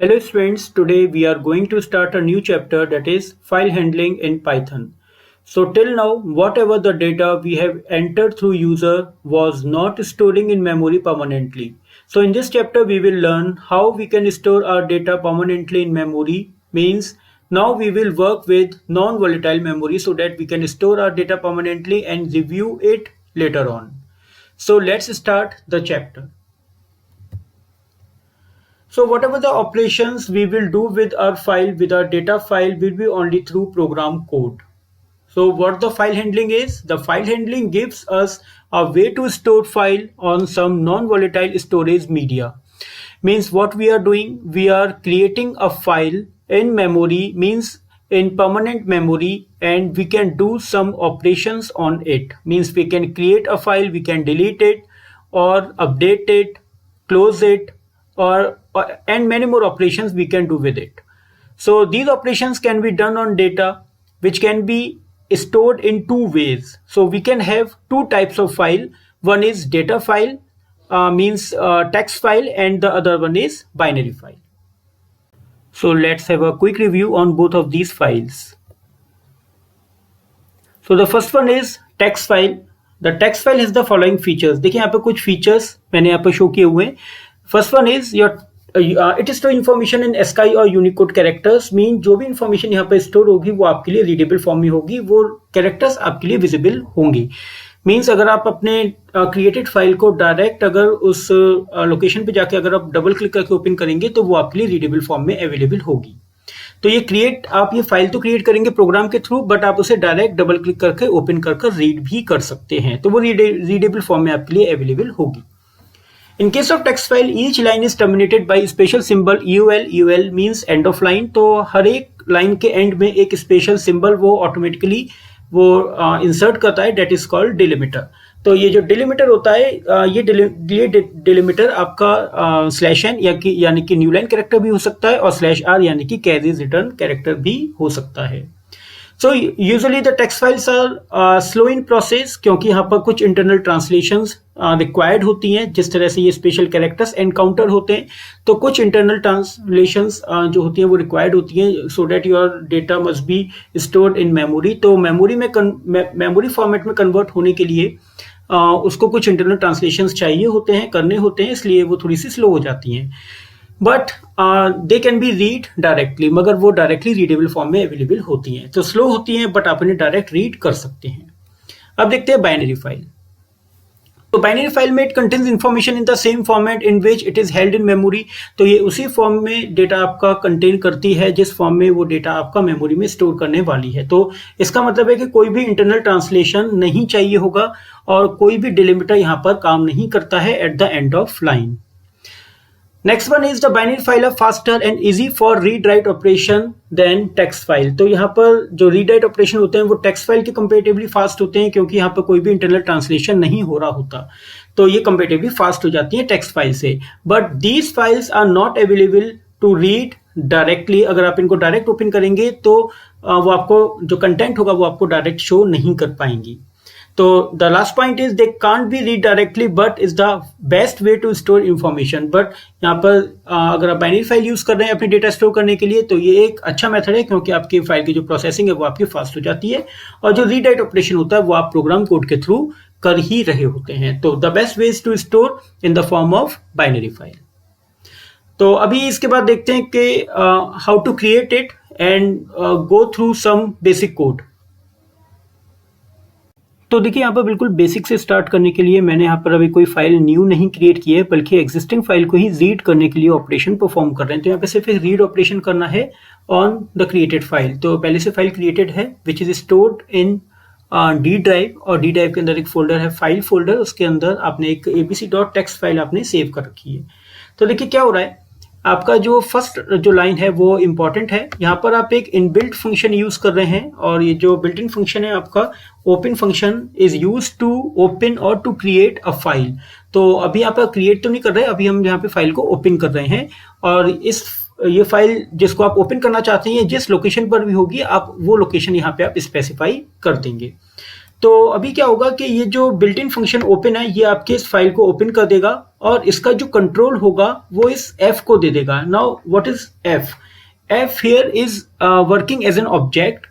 Hello students, today we are going to start a new chapter, that is file handling in Python. So till now, whatever the data we have entered through user was not storing in memory permanently. So in this chapter we will learn how we can store our data permanently in memory. Means now we will work with non-volatile memory so that we can store our data permanently and review it later on. So let's start the chapter. So whatever the operations we will do with our file, with our data file, will be only through program code. So what the file handling is? The file handling gives us a way to store file on some non-volatile storage media. Means what we are doing, we are creating a file in memory, means in permanent memory, and we can do some operations on it. Means we can create a file, we can delete it or update it, close it, or and many more operations we can do with it. So these operations can be done on data, which can be stored in two ways. So we can have two types of file. One is data file, means text file, and the other one is binary file. So let's have a quick review on both of these files. So the first one is text file. The text file has the following features. देखिए यहाँ पे कुछ features मैंने यहाँ पे show किए हुए हैं. First one is your it is to information in ASCII और Unicode characters. मीन जो भी इंफॉर्मेशन यहाँ पे स्टोर होगी वो आपके लिए रीडेबल फॉर्म में होगी, वो कैरेक्टर्स आपके लिए विजिबल होंगी. मीन्स अगर आप अपने क्रिएटेड फाइल को डायरेक्ट अगर उस लोकेशन पे जाके अगर आप डबल क्लिक करके ओपन करेंगे तो वो आपके लिए रीडेबल फॉर्म में अवेलेबल होगी. तो ये आप ये फाइल तो क्रिएट करेंगे प्रोग्राम के थ्रू, बट आप उसे डायरेक्ट डबल क्लिक करके ओपन कर रीड भी कर सकते हैं, तो वो रीडेबल फॉर्म में आपके लिए अवेलेबल होगी. In case of text file, each line is terminated by special symbol EUL. EUL means end of line. तो हर एक लाइन के एंड में एक स्पेशल सिंबल वो ऑटोमेटिकली वो इंसर्ट करता है, डेट इज कॉल्ड डिलिमिटर. तो ये जो डिलिमिटर होता है, ये डिलिमिटर आपका स्लैश एन यानी कि न्यू लाइन कैरेक्टर भी हो सकता है और स्लैश आर यानी कि कैरीज रिटर्न कैरेक्टर भी हो सकता है. So usually the text files are slow in process, क्योंकि यहाँ पर कुछ इंटरनल ट्रांसलेशंस रिक्वायर्ड होती हैं. जिस तरह से ये स्पेशल कैरेक्टर्स एनकाउंटर होते हैं, तो कुछ इंटरनल ट्रांसलेशंस जो होती हैं वो रिक्वायर्ड होती हैं so that your data must be stored in memory. तो मेमोरी फॉर्मेट में कन्वर्ट होने के लिए उसको कुछ इंटरनल ट्रांसलेशंस चाहिए होते हैं, करने होते हैं, इसलिए वो थोड़ी सी स्लो हो जाती हैं. But they can be read directly, मगर वो डायरेक्टली रीडेबल फॉर्म में अवेलेबल होती हैं. तो स्लो होती हैं बट आप इन्हें डायरेक्ट रीड कर सकते हैं. अब देखते हैं बाइनरी फाइल. तो बाइनरी फाइल में it contains information in the same format in which it is held in memory. तो ये उसी फॉर्म में डेटा आपका कंटेन करती है जिस फॉर्म में वो डेटा आपका मेमोरी में स्टोर करने वाली है. तो इसका मतलब है कि कोई भी इंटरनल ट्रांसलेशन नहीं चाहिए होगा और कोई भी डिलिमिटर यहाँ पर काम नहीं करता है at the end of line. Next one is the binary file are faster and easy for read write operation than text file. तो यहाँ पर जो read write operation होते हैं वो text file के comparatively fast होते हैं, क्योंकि यहाँ पर कोई भी internal translation नहीं हो रहा होता, तो ये comparatively fast हो जाती है text file से. But these files are not available to read directly. अगर आप इनको डायरेक्ट ओपन करेंगे तो वो आपको जो कंटेंट होगा वो आपको डायरेक्ट शो नहीं कर पाएंगी. तो the last point is they can't be read directly but is the best way to store information. But यहाँ पर अगर आप बाइनरी फाइल यूज कर रहे हैं अपनी डेटा स्टोर करने के लिए तो ये एक अच्छा मेथड है, क्योंकि आपकी फाइल की जो प्रोसेसिंग है वो आपकी फास्ट हो जाती है और जो रीड राइट ऑपरेशन होता है वो आप प्रोग्राम कोड के थ्रू कर ही रहे होते हैं. तो the best way is to store in the form of binary file. तो अभी इसके बाद देखते हैं कि how to create it and go through some basic code. तो देखिए यहाँ पर बिल्कुल बेसिक से स्टार्ट करने के लिए मैंने यहाँ पर अभी कोई फाइल न्यू नहीं क्रिएट की है, बल्कि एग्जिस्टिंग फाइल को ही रीड करने के लिए ऑपरेशन परफॉर्म कर रहे हैं. तो यहाँ पे सिर्फ एक रीड ऑपरेशन करना है ऑन द क्रिएटेड फाइल. तो पहले से फाइल क्रिएटेड है which is stored in D drive, और डी ड्राइव के अंदर एक फोल्डर है फाइल फोल्डर, उसके अंदर आपने एक abc.txt फाइल आपने सेव कर रखी है. तो देखिए क्या हो रहा है, आपका जो फर्स्ट जो लाइन है वो इंपॉर्टेंट है. यहाँ पर आप एक इनबिल्ट फंक्शन यूज कर रहे हैं, और ये जो बिल्ट इन फंक्शन है आपका open function is use to open or to create a file. तो अभी आप क्रिएट तो नहीं कर रहे, अभी हम यहाँ पे फाइल को ओपन कर रहे हैं, और ये फाइल जिसको आप ओपन करना चाहते हैं जिस लोकेशन पर भी होगी आप वो लोकेशन यहाँ पे आप स्पेसिफाई कर देंगे. तो अभी क्या होगा कि ये जो बिल्ट इन फंक्शन ओपन है ये आपके इस फाइल को ओपन कर देगा और इसका जो कंट्रोल होगा वो इस एफ को दे देगा। Now what is F? F here is working as an object.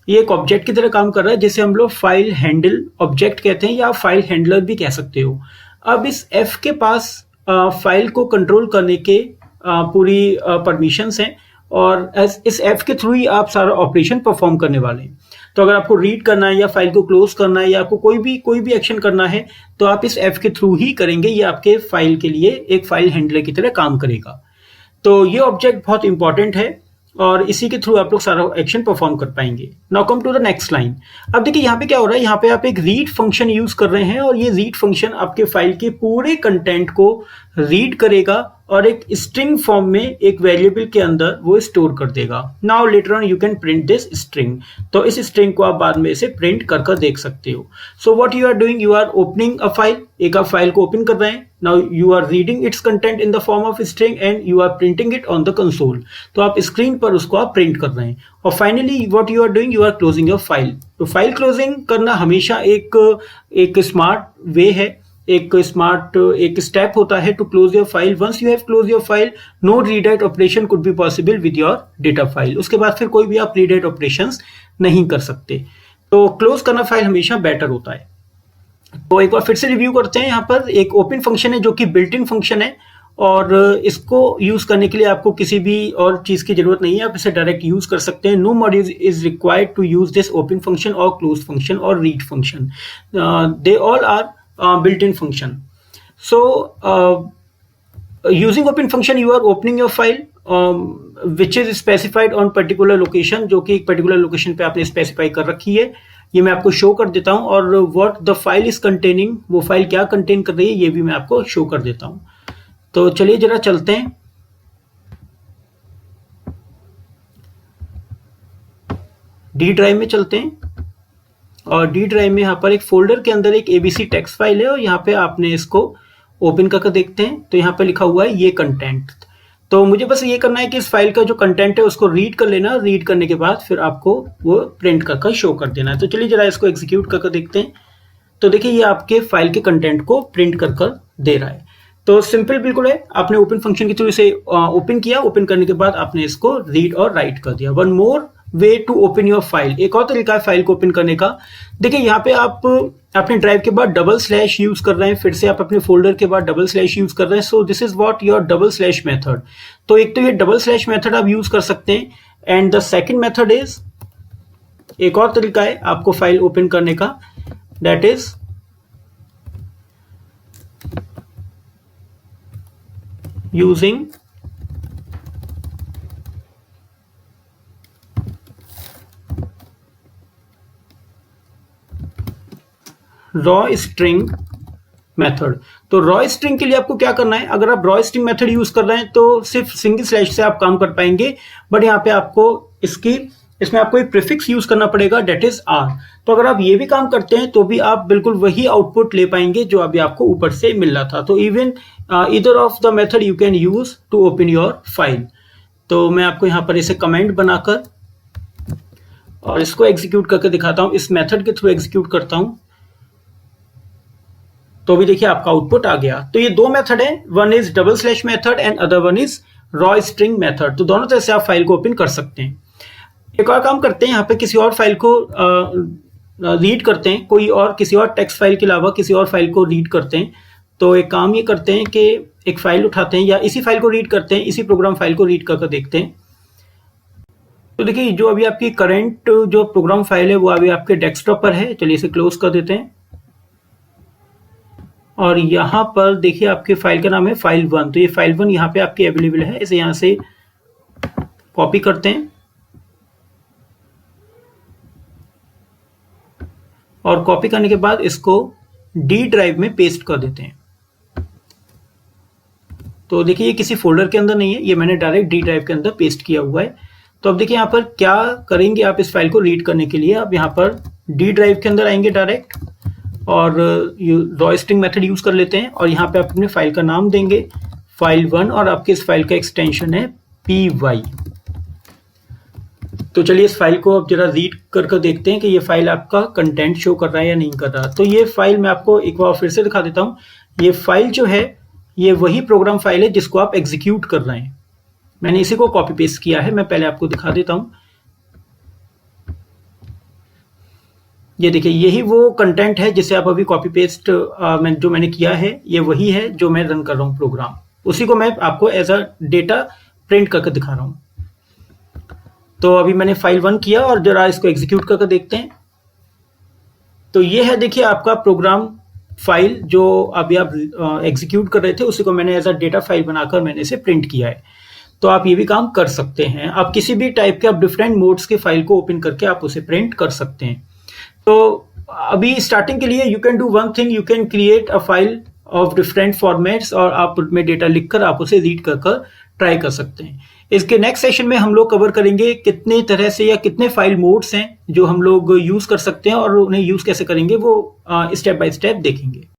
ये एक ऑब्जेक्ट की तरह काम कर रहा है, जैसे हम लोग फाइल हैंडल ऑब्जेक्ट कहते हैं या फाइल हैंडलर भी कह सकते हो। अब इस एफ के पास फाइल को कंट्रोल करने के पूरी परमिशंस हैं और इस एफ के थ्रू ही आप सारा ऑपरेशन परफॉर्म करने वाले हैं। तो अगर आपको रीड करना है या फाइल को क्लोज करना है या आपको कोई भी एक्शन करना है तो आप इस एफ के थ्रू ही करेंगे। ये आपके फाइल के लिए एक फाइल हैंडलर की तरह काम करेगा। तो ये ऑब्जेक्ट बहुत इंपॉर्टेंट है और इसी के थ्रू आप लोग सारा एक्शन परफॉर्म कर पाएंगे। Now come to the next line. अब देखिए यहाँ पे क्या हो रहा है, यहाँ पे आप एक रीड फंक्शन यूज कर रहे हैं और ये रीड फंक्शन आपके फाइल के पूरे कंटेंट को रीड करेगा और एक स्ट्रिंग फॉर्म में एक वेरिएबल के अंदर वो स्टोर कर देगा। Now later on you can print this string. तो इस स्ट्रिंग को आप बाद में इसे प्रिंट कर देख सकते हो। So what you are doing, you are opening a file, एक आप फाइल को ओपन कर रहे हैं। Now you are reading its content in the form of string and you are printing it on the console. तो आप screen पर उसको आप प्रिंट कर रहे हैं। और finally what you are doing, you are closing your file. तो फाइल क्लोजिंग करना हमेशा एक स्मार्ट वे है, एक स्टेप होता है to close your file. Once you have close your file, no read write operation could be possible with your data file. उसके बाद फिर कोई भी आप रीड राइट ऑपरेशंस नहीं कर सकते। तो क्लोज करना फाइल हमेशा बेटर होता है। तो एक बार फिर से रिव्यू करते हैं। यहाँ पर एक ओपन फंक्शन है जो कि बिल्ट इन फंक्शन है और इसको यूज करने के लिए आपको किसी भी और चीज की जरूरत नहीं है, आप इसे डायरेक्ट यूज कर सकते हैं। No module is required to use this open function और क्लोज फंक्शन और read function, they all are built-in function. So using open function you are opening your file which is specified on particular location, जो कि एक particular location पे आपने specify कर रखी है। ये मैं आपको show कर देता हूँ और what the file is containing, वो फाइल क्या contain कर रही है ये भी मैं आपको show कर देता हूँ। तो चलिए जरा चलते हैं। D ड्राइव में चलते हैं और डी ड्राइव में यहाँ पर एक फोल्डर के अंदर एक एबीसी टेक्स्ट फाइल है और यहाँ पे आपने इसको ओपन करके देखते हैं। तो यहाँ पे लिखा हुआ है ये कंटेंट। तो मुझे बस ये करना है कि इस फाइल का जो कंटेंट है उसको रीड कर लेना। रीड करने के बाद फिर आपको वो प्रिंट करके शो कर देना है। तो चलिए जरा इसको एग्जीक्यूट करके देखते हैं। तो देखिए ये आपके फाइल के कंटेंट को प्रिंट कर दे रहा है। तो सिंपल बिल्कुल है, आपने ओपन फंक्शन के थ्रू इसे ओपन किया, ओपन करने के बाद आपने इसको रीड और राइट कर दिया। One more way to open your file, एक और तरीका है फाइल को ओपन करने का। देखिए यहाँ पे आप अपने ड्राइव के बाद डबल स्लैश यूज कर रहे हैं, फिर से आप अपने फोल्डर के बाद डबल स्लैश यूज कर रहे हैं। So this is what your double slash method. तो एक तो ये डबल स्लैश मेथड आप यूज कर सकते हैं and the second method is, एक और तरीका है आपको फाइल ओपन करने का, that is using raw string method. तो रॉ स्ट्रिंग के लिए आपको क्या करना है, अगर आप रॉ स्ट्रिंग मेथड यूज कर रहे हैं तो सिर्फ सिंगल स्लैश से आप काम कर पाएंगे, बट यहाँ पे आपको इसमें आपको एक प्रीफिक्स यूज करना पड़ेगा, डेट इज आर। तो अगर आप ये भी काम करते हैं तो भी आप बिल्कुल वही आउटपुट ले पाएंगे जो अभी आपको ऊपर से मिल रहा था। तो even either of the method you can use to open your file. तो मैं आपको यहाँ पर इसे कमेंट बनाकर और इसको एग्जीक्यूट करके दिखाता हूँ। इस मेथड के थ्रू एग्जीक्यूट करता हूँ तो भी देखिए आपका आउटपुट आ गया। तो ये दो मेथड है, one is double slash method and other one is raw string method. तो दोनों तरह से आप फाइल को ओपन कर सकते हैं। एक और काम करते हैं, यहाँ पे किसी और फाइल को रीड करते हैं, कोई और किसी और टेक्स्ट फाइल के अलावा किसी और फाइल को रीड करते हैं। तो एक काम ये करते हैं कि एक फाइल उठाते हैं या इसी फाइल को रीड करते हैं, इसी प्रोग्राम फाइल को रीड करके देखते हैं। तो देखिए जो अभी आपकी करंट जो प्रोग्राम फाइल है वो अभी आपके डेस्कटॉप पर है। चलिए इसे क्लोज कर देते हैं और यहाँ पर देखिए आपके फाइल का नाम है file1। तो ये file1 यहाँ पे आपकी अवेलेबल है। इसे यहाँ से कॉपी करते हैं और कॉपी करने के बाद इसको डी ड्राइव में पेस्ट कर देते हैं। तो देखिए ये किसी फोल्डर के अंदर नहीं है, ये मैंने डायरेक्ट डी ड्राइव के अंदर पेस्ट किया हुआ है। तो अब देखिए यहाँ पर क्या करेंगे आप इस फाइल को रीड करने के लिए, आप यहाँ पर डी ड्राइव के अंदर आएंगे डायरेक्ट और रॉ स्ट्रिंग मेथड यूज कर लेते हैं और यहाँ पे आप अपने फाइल का नाम देंगे file1 और आपके इस फाइल का एक्सटेंशन है py। तो चलिए इस फाइल को अब जरा रीड कर देखते हैं कि ये फाइल आपका कंटेंट शो कर रहा है या नहीं कर रहा। तो ये फाइल मैं आपको एक बार फिर से दिखा देता हूँ। ये फाइल जो है ये वही प्रोग्राम फाइल है जिसको आप एग्जीक्यूट कर रहे हैं। मैंने इसी को कॉपी पेस्ट किया है, मैं पहले आपको दिखा देता हूँ। ये देखिए यही वो कंटेंट है जिसे आप अभी कॉपी पेस्ट जो मैंने किया है, ये वही है जो मैं रन कर रहा हूँ प्रोग्राम। उसी को मैं आपको एज अ डेटा प्रिंट करके दिखा रहा हूँ। तो अभी मैंने फाइल 1 किया और जरा इसको एग्जीक्यूट करके देखते हैं। तो ये है देखिए आपका प्रोग्राम फाइल जो अभी आप एग्जीक्यूट कर रहे थे, उसी को मैंने एज अ डेटा फाइल बनाकर मैंने इसे प्रिंट किया है। तो आप ये भी काम कर सकते हैं। आप किसी भी टाइप के आप डिफरेंट मोड्स के फाइल को ओपन करके आप उसे प्रिंट कर सकते हैं। तो अभी स्टार्टिंग के लिए you can do one thing, you can create a file of different formats और आप उसमें डेटा लिखकर आप उसे रीड कर ट्राई कर सकते हैं। इसके नेक्स्ट सेशन में हम लोग कवर करेंगे कितने तरह से या कितने फाइल मोड्स हैं जो हम लोग यूज कर सकते हैं और उन्हें यूज कैसे करेंगे वो स्टेप बाय स्टेप देखेंगे।